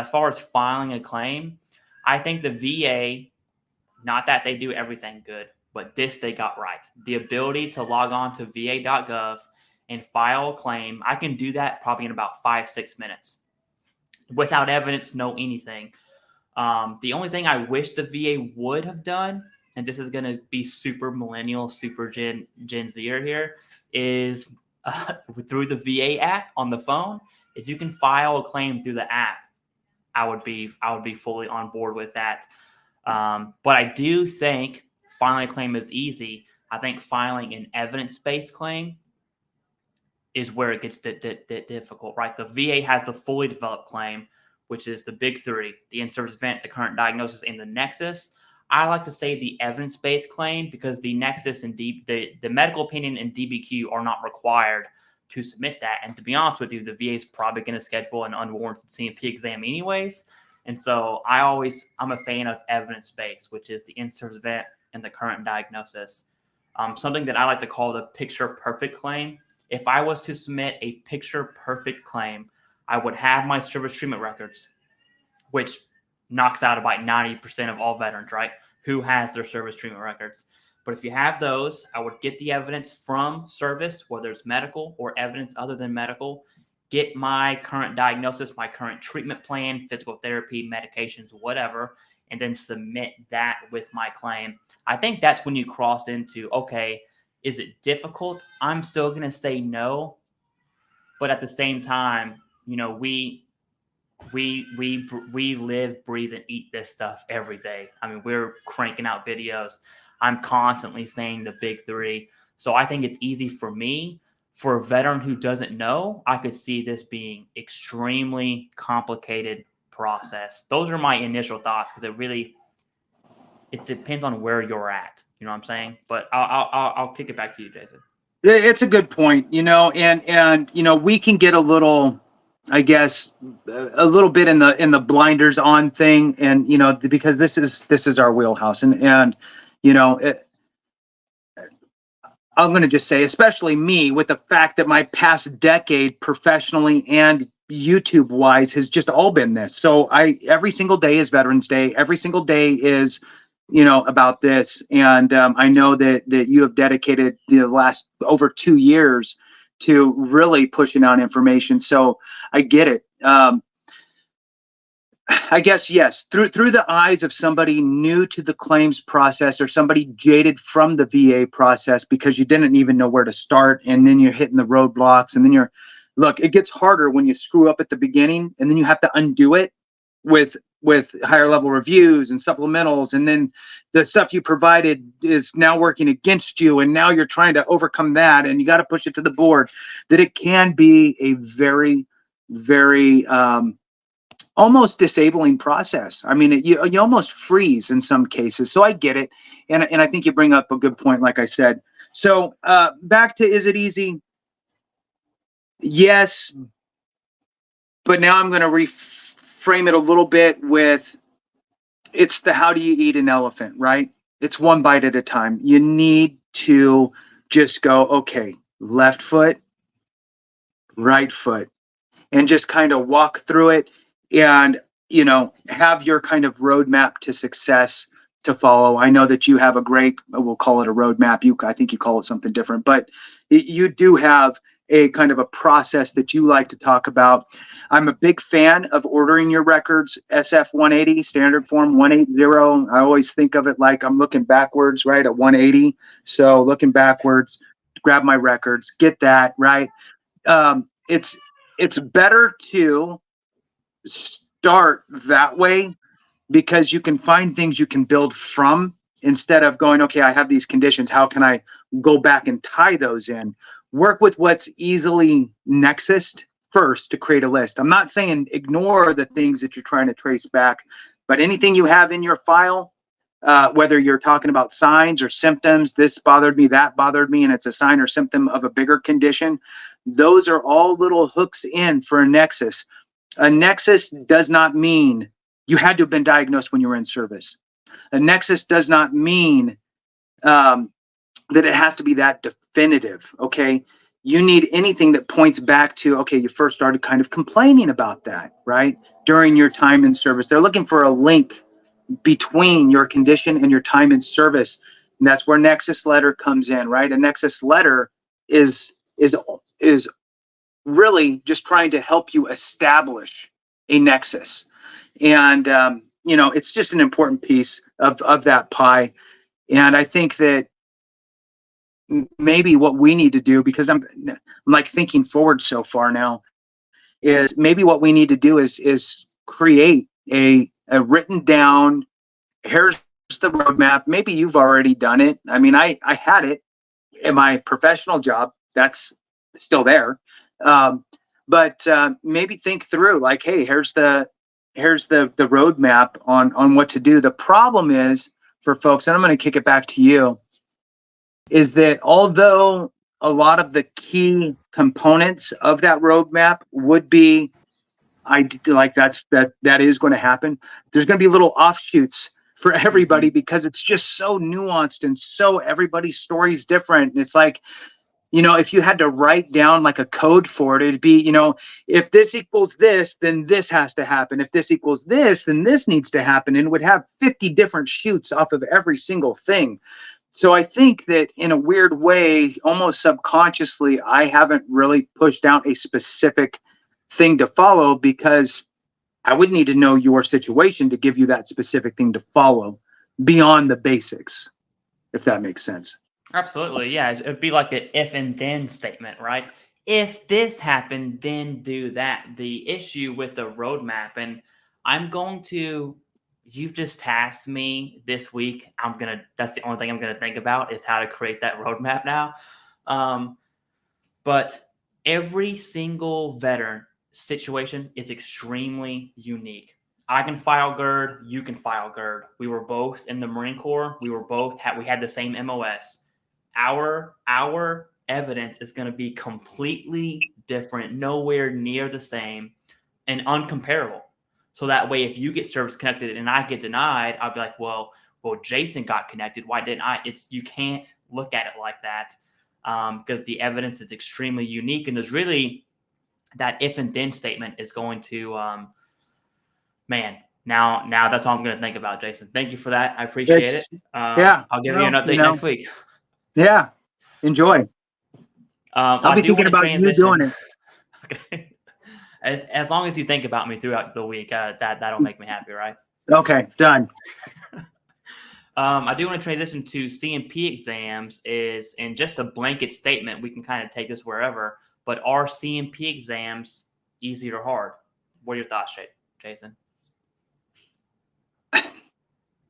as far as filing a claim, I think the VA, not that they do everything good, but this they got right. The ability to log on to va.gov and file a claim, I can do that probably in about 5-6 minutes without evidence, no anything. The only thing I wish the VA would have done, and this is going to be super millennial, super Gen Zer here, is through the VA app on the phone. If you can file a claim through the app, I would be fully on board with that. But I do think filing a claim is easy. I think filing an evidence-based claim is where it gets difficult, right? The VA has the fully developed claim, which is the big three: the in-service event, the current diagnosis, and the Nexus. I like to say the evidence-based claim because the Nexus and the medical opinion and DBQ are not required to submit that. And to be honest with you, the VA is probably going to schedule an unwarranted CMP exam anyways. And so I'm a fan of evidence-based, which is the in-service event and the current diagnosis. Something that I like to call the picture-perfect claim. If I was to submit a picture-perfect claim, I would have my service treatment records, which knocks out about 90% of all veterans, right? Who has their service treatment records. But if you have those, I would get the evidence from service, whether it's medical or evidence other than medical, get my current diagnosis, my current treatment plan, physical therapy, medications, whatever, and then submit that with my claim. I think that's when you cross into, okay, is it difficult? I'm still going to say no. But at the same time, we live, breathe, and eat this stuff every day. I mean, we're cranking out videos. I'm constantly saying the big three. So I think it's easy for me. For a veteran who doesn't know, I could see this being extremely complicated process. Those are my initial thoughts because it depends on where you're at. You know what I'm saying? But I'll kick it back to you, Jason. It's a good point, and we can get a little, I guess, a little bit in the blinders on thing, and because this is our wheelhouse, and I'm going to just say, especially me, with the fact that my past decade professionally and YouTube wise has just all been this. So every single day is Veterans Day. Every single day is about this, and I know that you have dedicated the last over 2 years to really pushing out information. So I get it. I guess, yes, through the eyes of somebody new to the claims process or somebody jaded from the VA process because you didn't even know where to start, and then you're hitting the roadblocks, and then look, it gets harder when you screw up at the beginning, and then you have to undo it with higher level reviews and supplementals, and then the stuff you provided is now working against you, and now you're trying to overcome that, and you got to push it to the board. That it can be a very, very almost disabling process. I mean, you almost freeze in some cases. So I get it, and I think you bring up a good point, like I said. So back to, is it easy? Yes, but now I'm going to reframe it a little bit with, it's the how do you eat an elephant, right? It's one bite at a time. You need to just go, okay, left foot, right foot, and just kind of walk through it, and have your kind of roadmap to success to follow. I know that you have a great, we'll call it a roadmap. I think you call it something different, but you do have a kind of a process that you like to talk about. I'm a big fan of ordering your records, SF 180, standard form 180. I always think of it like I'm looking backwards, right, at 180. So looking backwards, grab my records, get that, right? It's better to start that way because you can find things you can build from, instead of going, okay, I have these conditions, how can I go back and tie those in? Work with what's easily nexused first to create a list. I'm not saying ignore the things that you're trying to trace back, but anything you have in your file, whether you're talking about signs or symptoms, this bothered me, that bothered me, and it's a sign or symptom of a bigger condition, those are all little hooks in for a nexus. A nexus does not mean you had to have been diagnosed when you were in service. A nexus does not mean that it has to be that definitive, okay? you need anything that points back to, okay, you first started kind of complaining about that, right? During your time in service. They're looking for a link between your condition and your time in service. And that's where Nexus Letter comes in, right? A Nexus Letter is really just trying to help you establish a nexus. And it's just an important piece of that pie. And I think that maybe what we need to do, because I'm like thinking forward so far now, is maybe what we need to do is create a written down, here's the roadmap. Maybe you've already done it. I mean, I had it in my professional job. That's still there. But maybe think through, like, hey, here's the roadmap on what to do. The problem is for folks, and I'm going to kick it back to you, is that although a lot of the key components of that roadmap would be, that is going to happen, there's going to be little offshoots for everybody because it's just so nuanced and so everybody's story is different. And it's like, if you had to write down like a code for it, it'd be, if this equals this, then this has to happen. If this equals this, then this needs to happen. And it would have 50 different shoots off of every single thing. So I think that in a weird way, almost subconsciously, I haven't really pushed out a specific thing to follow because I would need to know your situation to give you that specific thing to follow beyond the basics, if that makes sense. Absolutely. Yeah. It'd be like an if and then statement, right? If this happened, then do that. The issue with the roadmap, and you've just tasked me this week. That's the only thing I'm going to think about is how to create that roadmap now. But every single veteran situation is extremely unique. I can file GERD. You can file GERD. We were both in the Marine Corps. We had the same MOS. Our evidence is going to be completely different, nowhere near the same, and uncomparable. So that way, if you get service connected and I get denied, I'll be like, well, Jason got connected. Why didn't I? You can't look at it like that because the evidence is extremely unique, and there's really that if and then statement is going to, Now that's all I'm going to think about, Jason. Thank you for that. I appreciate it. Yeah, I'll give you an update next week. Yeah, enjoy. I'll be thinking about you doing it. Okay. As long as you think about me throughout the week, that'll make me happy, right? Okay, done. I do want to transition to CMP exams. Is in just a blanket statement. We can kind of take this wherever, but are CMP exams easy or hard? What are your thoughts, Jason?